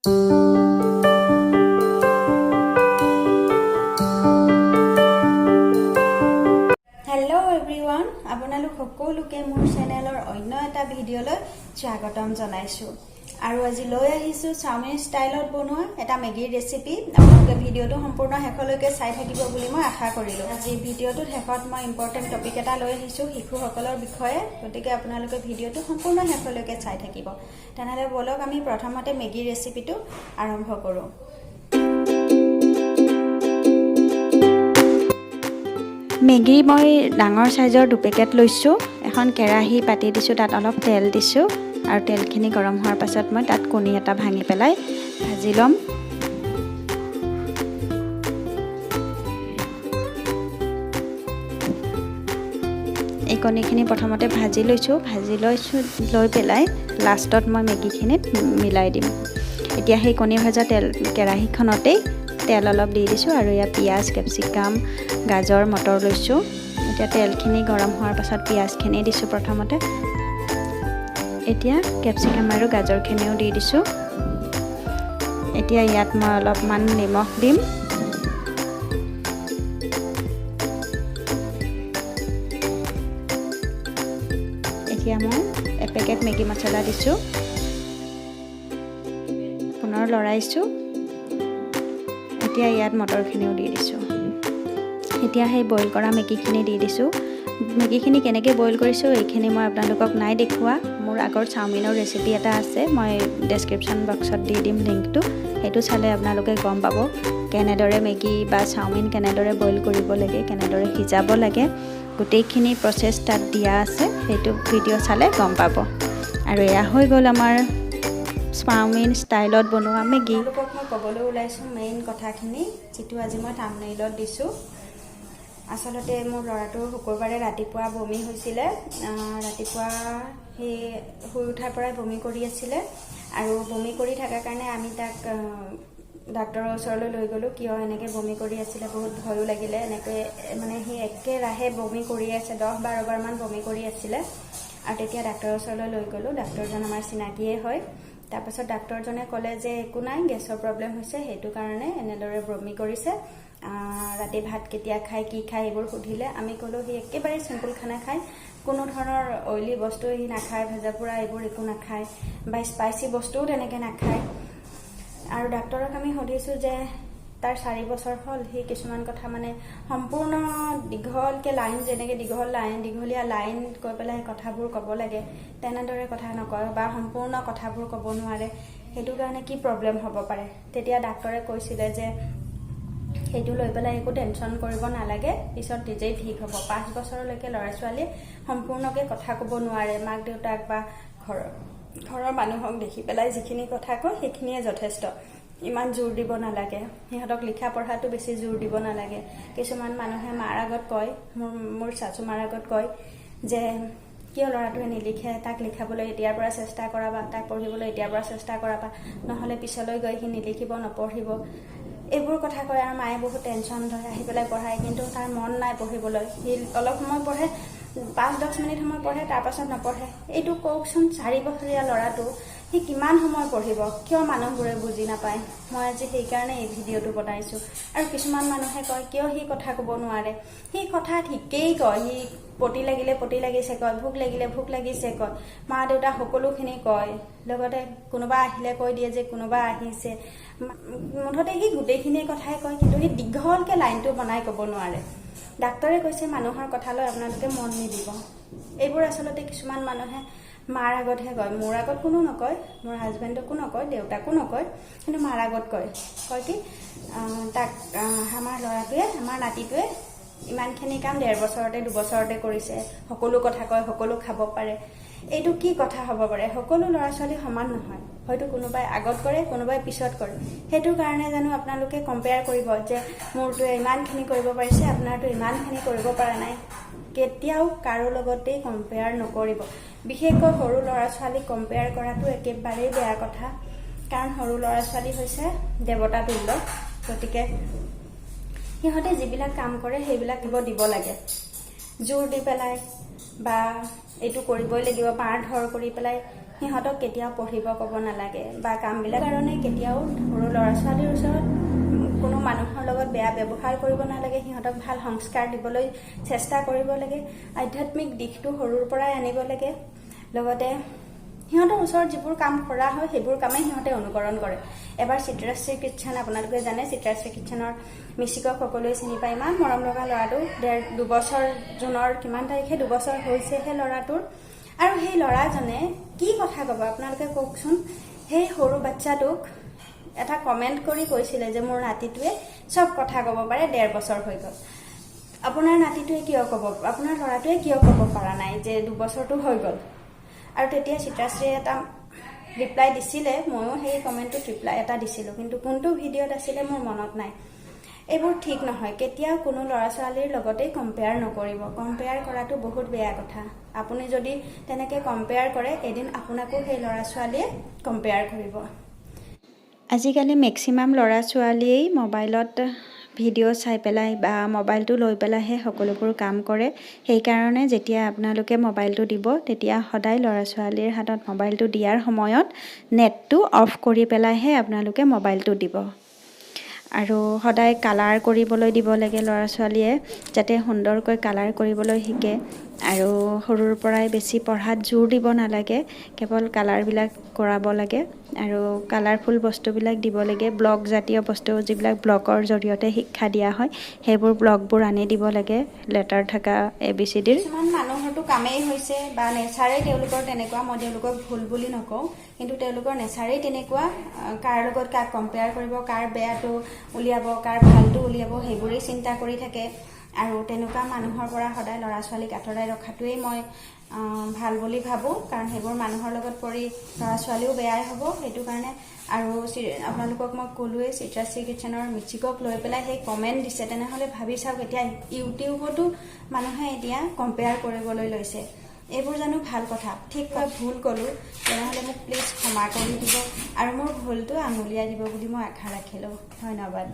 Hello everyone, আপোনালোক সকলোকে মোৰ চেনেলৰ অন্য এটা ভিডিঅ'লৈ স্বাগতম জনাইছো আৰু আজি লৈ আহিছো চাওমিন ষ্টাইলত বনোৱা এটা মেগীৰ ৰেচিপি আপোনালোকে ভিডিঅ'টো সম্পূৰ্ণ শেষলৈকে চাই থাকিব বুলি মই আশা কৰিলো আজি ভিডিঅ'টোত শেষত মই ইম্পৰ্টেন্ট টপিক এটা লৈ আহিছো শিশুসকলৰ বিষয়ে গতিকে আপোনালোকে ভিডিঅ'টো সম্পূৰ্ণ শেষলৈকে চাই থাকিব তেনেহলে বলক আমি প্ৰথমতে মেগীৰ ৰেচিপিটো আৰম্ভ কৰো মেগী মই ডাঙৰ সাইজৰ 2 পেকেট লৈছো এখন কেৰাহী পাতি দিছো তাত অলপ তেল দিছো আৰু তেলখিনি গৰম হোৱাৰ পাছত মই তাত কণী এটা ভাঙি পেলাই ভাজি লম এই কণীখিনি প্ৰথমতে ভাজি লৈছো লৈ পেলাই লাষ্টত মই মেগীখিনিত মিলাই দিম এতিয়া সেই কণী ভাজা তেল কেৰাহীখনতেই তেল অলপ দি দিছো আৰু ইয়া পিয়াজ ক্যাপসিকাম গাজৰ মটৰ লৈছো এতিয়া তেলখিনি গৰম হোৱাৰ পাছত পিয়াজখিনি দিছো প্ৰথমতে এতিয়া ক্যাপসিকাম আৰু গাজৰখিনিও দি দিছো এতিয়া ইয়াত মই অলপমান নিমখ দিম এতিয়া মই এপেকেট মেগী মছলা দিছো পুনৰ লৰাইছো এতিয়া ইয়াত মটৰখিনিও দি দিছো এতিয়া সেই বইল কৰা মেগীখিনি দি দিছো মেগীখিনি কেনেকৈ বইল কৰিছো এইখিনি মই আপোনালোকক নাই দেখুৱা মোৰ আগৰ চাওমিনৰ ৰেচিপি এটা আছে মই ডেসক্ৰিপচন বক্সত দি দিম লিংকটো সেইটো চালে আপোনালোকে গম পাব কেনেদৰে মেগী বা চাওমিন কেনেদৰে বইল কৰিব লাগে কেনেদৰে সিজাব লাগে গোটেইখিনি প্ৰসেছ তাত দিয়া আছে সেইটো ভিডিঅ' চালে গম পাব আৰু এয়া হৈ গ'ল আমাৰ চাওমিন ষ্টাইলত বনোৱা মেগী আপোনালোকক মই ক'বলৈ ওলাইছো মেইন কথাখিনি যেটো আজি মই থাম্বনেইলত দিছো আসলতে মোৰ ল'ৰাটো শুকুৰবাৰে ৰাতিপুৱা বমি হৈছিলে ৰাতিপুৱা হে শুই উঠাৰ পৰাই বমি কৰি আছিলে আৰু বমি কৰি থকাৰ কাৰণে আমি তাক ডাক্তৰৰ ওচৰলৈ লৈ গলো কিয় এনেকৈ বমি কৰি আছিলে বহুত ভয়ো লাগিলে এনেকৈ মানে হি একেৰাহে বমি কৰি আছে 10-12 বাৰ মান বমি কৰি আছিলে আৰু তেতিয়া ডাক্তৰৰ ওচৰলৈ লৈ গলো ডাক্তৰজন আমাৰ চিনাকিয়ে হয় তাৰপাছত ডাক্তৰজনে ক'লে যে একো নাই গেছৰ প্ৰব্লেম হৈছে হেতু কাৰণে এনেদৰে বমি কৰিছে ৰাতি ভাত কেতিয়া খায় কি খায় এইবোৰ সুধিলে আমি ক'লো হি একেবাৰে সিম্পল খানা খায় কোনো ধৰণৰ অইলি বস্তু হি নাখায় ভাজা পোৰা এইবোৰ একো নাখায় বা স্পাইসি বস্তুও তেনেকৈ নাখায় আৰু ডাক্তৰক আমি সুধিছো যে তাৰ 4 বছৰ হ'ল হি কিছুমান কথা মানে সম্পূৰ্ণ দীঘলকে লাইন যেনেকৈ দীঘলীয়া লাইন কৈ পেলাই কথাবোৰ ক'ব লাগে তেনেদৰে কথা নকয় বা সম্পূৰ্ণ কথাবোৰ ক'ব নোৱাৰে হেতু কাৰণে কি প্ৰব্লেম হ'ব পাৰে তেতিয়া ডাক্তৰে কৈছিলে যে হেতু লৈ পেলাই একো টেনচন কৰিব নালাগে পিছত নিজেই ঠিক হ'ব 5 বছৰলৈকে ল'ৰা ছোৱালী সম্পূৰ্ণকে কথা ক'ব নোৱাৰে মাক দেউতাক বা ঘৰৰ মানুহক দেখি পেলাই যিখিনি কথা কয় সেইখিনিয়ে যথেষ্ট ইমান জোৰ দিব নালাগে হিহঁতক লিখা পঢ়াটো বেছি জোৰ দিব নালাগে কিছুমান মানুহে মাৰ আগত কয় মোৰ চাচু মাৰ আগত কয় যে কিয় ল'ৰাটোৱে নিলিখে তাক লিখাবলৈ এতিয়াৰ পৰা চেষ্টা কৰাবা তাক পঢ়িবলৈ এতিয়াৰ পৰা চেষ্টা কৰাবা নহলে পিছলৈ গৈ হি নিলিখিব নপঢ়িব এইবোৰ কথা কয় আৰু মায়ে বহুত টেনচন লয় আহি পেলাই পঢ়ায় কিন্তু তাৰ মন নাই পঢ়িবলৈ হি অলপ সময় পঢ়ে 5-10 মিনিট সময় পঢ়ে তাৰ পাছত নপঢ়ে এইটো কওকচোন 4 বছৰীয়া ল'ৰাটো হি কিমান সময় পঢ়িব কিয় মানুহবোৰে বুজি নাপায় মই আজি সেই কাৰণে এই ভিডিঅ'টো বনাইছো আৰু কিছুমান মানুহে কয় কিয় হি কথা ক'ব নোৱাৰে হি কথা ঠিকেই কয় হি পটি লাগিছে কয় ভোক লাগিছে কয় মা দেউতা সকলোখিনি কয় লগতে কোনোবা আহিলে কৈ দিয়ে যে কোনোবা আহিছে মুঠতে হি গোটেইখিনি কথাই কয় কিন্তু হি দীঘলকে লাইনটো বনাই ক'ব নোৱাৰে ডাক্তৰে কৈছে মানুহৰ কথালৈ আপোনালোকে মন নিদিব এইবোৰ আসলতে কিছুমান মানুহে মাৰ আগতহে কয় মোৰ আগত কোনো নকয় মোৰ হাজবেণ্ডকো নকয় দেউতাকো নকয় কিন্তু মাৰ আগত কয় কি তাক আমাৰ ল'ৰাটোৱে আমাৰ নাতিটোৱে ইমানখিনি কাম 1.5 বছৰতে 2 বছৰতে কৰিছে সকলো কথা কয় সকলো খাব পাৰে এইটো কি কথা হ'ব পাৰে সকলো ল'ৰা ছোৱালী সমান নহয় হয়তো কোনোবাই আগত কৰে কোনোবাই পিছত কৰে হেতু কাৰণে জানো আপোনালোকে কম্পেয়াৰ কৰিব যে মোৰটোৱে ইমানখিনি কৰিব পাৰিছে আপোনাৰটো ইমানখিনি কৰিব পৰা নাই কেতিয়াও কাৰো লগতে কম্পেয়াৰ নকৰিব বিশেষকৈ সৰু ল'ৰা ছোৱালী কম্পেয়াৰ কৰাটো একেবাৰে বেয়া কথা কাৰণ সৰু ল'ৰা ছোৱালী হৈছে দেৱতা তুল্য গতিকে সিহঁতে যিবিলাক কাম কৰে সেইবিলাক দিব লাগে জোৰ দি পেলাই বা এইটো কৰিবই লাগিব পাৰ ধৰ কৰি পেলাই সিহঁতক কেতিয়াও পঢ়িব ক'ব নালাগে বা কামবিলাক কাৰণে কেতিয়াও সৰু ল'ৰা ছোৱালীৰ ওচৰত কোনো মানুহৰ লগত বেয়া ব্যৱহাৰ কৰিব নালাগে সিহঁতক ভাল সংস্কাৰ দিবলৈ চেষ্টা কৰিব লাগে আধ্যাত্মিক দিশটো সৰুৰ পৰাই আনিব লাগে লগতে সিহঁতৰ ওচৰত যিবোৰ কাম কৰা হয় সেইবোৰ কামেই সিহঁতে অনুকৰণ কৰে এবাৰ চিত্ৰাশ্ৰী কিটচেন আপোনালোকে জানে চিত্ৰাশ্ৰী কিটচেনৰ মিচিকক সকলোৱে চিনি পায় ইমান মৰম লগা ল'ৰাটো 2 বছৰ জুনৰ কিমান তাৰিখে 2 বছৰ হৈছেহে ল'ৰাটোৰ আৰু সেই ল'ৰাজনে কি কথা ক'ব আপোনালোকে কওকচোন সেই সৰু বাচ্চাটোক এটা কমেণ্ট কৰি কৈছিলে যে মোৰ নাতিটোৱে সব কথা ক'ব পাৰে 1.5 বছৰ হৈ গ'ল আপোনাৰ নাতিটোৱে কিয় ক'ব আপোনাৰ ল'ৰাটোৱে কিয় ক'ব পৰা নাই যে 2 বছৰটো হৈ গ'ল আৰু তেতিয়া চিত্ৰাশ্ৰীয়ে এটা ৰিপ্লাই দিছিলে ময়ো সেই কমেণ্টটোত ৰিপ্লাই এটা দিছিলোঁ কিন্তু কোনটো ভিডিঅ'ত আছিলে মোৰ মনত নাই এইবোৰ ঠিক নহয় কেতিয়াও কোনো ল'ৰা ছোৱালীৰ লগতেই কম্পেয়াৰ নকৰিব কম্পেয়াৰ কৰাটো বহুত বেয়া কথা আপুনি যদি তেনেকৈ কম্পেয়াৰ কৰে এদিন আপোনাকো সেই ল'ৰা ছোৱালীয়ে কম্পেয়াৰ কৰিব আজিকালি মেক্সিমাম ল'ৰা ছোৱালীয়েই মোবাইলত ভিডিঅ' চাই পেলাই বা মোবাইলটো লৈ পেলাইহে সকলোবোৰ কাম কৰে সেইকাৰণে যেতিয়া আপোনালোকে মোবাইলটো দিব তেতিয়া সদায় ল'ৰা ছোৱালীৰ হাতত মোবাইলটো দিয়াৰ সময়ত নেটটো অফ কৰি পেলাইহে আপোনালোকে মোবাইলটো দিব আৰু সদায় কালাৰ কৰিবলৈ দিব লাগে ল'ৰা ছোৱালীয়ে যাতে সুন্দৰকৈ কালাৰ কৰিবলৈ শিকে আৰু সৰুৰ পৰাই বেছি পঢ়াত জোৰ দিব নালাগে কেৱল কালাৰবিলাক কৰাব লাগে আৰু কালাৰফুল বস্তুবিলাক দিব লাগে ব্লগ জাতীয় বস্তু যিবিলাক ব্লগৰ জৰিয়তে শিক্ষা দিয়া হয় সেইবোৰ ব্লগবোৰ আনি দিব লাগে লেটাৰ থকা ABCDৰ কিছুমান মানুহৰতো কামেই হৈছে বা নেচাৰেই তেওঁলোকৰ তেনেকুৱা মই তেওঁলোকক ভুল বুলি নকওঁ কিন্তু তেওঁলোকৰ নেচাৰেই তেনেকুৱা কাৰ লগত কাক কম্পেয়াৰ কৰিব কাৰ বেয়াটো উলিয়াব কাৰ ভালটো উলিয়াব সেইবোৰেই চিন্তা কৰি থাকে আৰু তেনেকুৱা মানুহৰ পৰা সদায় ল'ৰা ছোৱালীক আঁতৰাই ৰখাটোৱেই মই ভাল বুলি ভাবোঁ কাৰণ সেইবোৰ মানুহৰ লগত পৰি ল'ৰা ছোৱালীও বেয়াই হ'ব সেইটো কাৰণে আৰু আপোনালোকক মই ক'লোৱে চিত্ৰাশ্ৰী কিটচেনৰ মিচিকক লৈ পেলাই সেই কমেণ্ট দিছে তেনেহ'লে ভাবি চাওক এতিয়া ইউটিউবতো মানুহে এতিয়া কম্পেয়াৰ কৰিবলৈ লৈছে এইবোৰ জানো ভাল কথা ঠিক মই ভুল ক'লোঁ তেনেহ'লে মোক প্লিজ ক্ষমা কৰি দিব আৰু মোৰ ভুলটো আঙুলিয়াই দিব বুলি মই আশা ৰাখিলোঁ ধন্যবাদ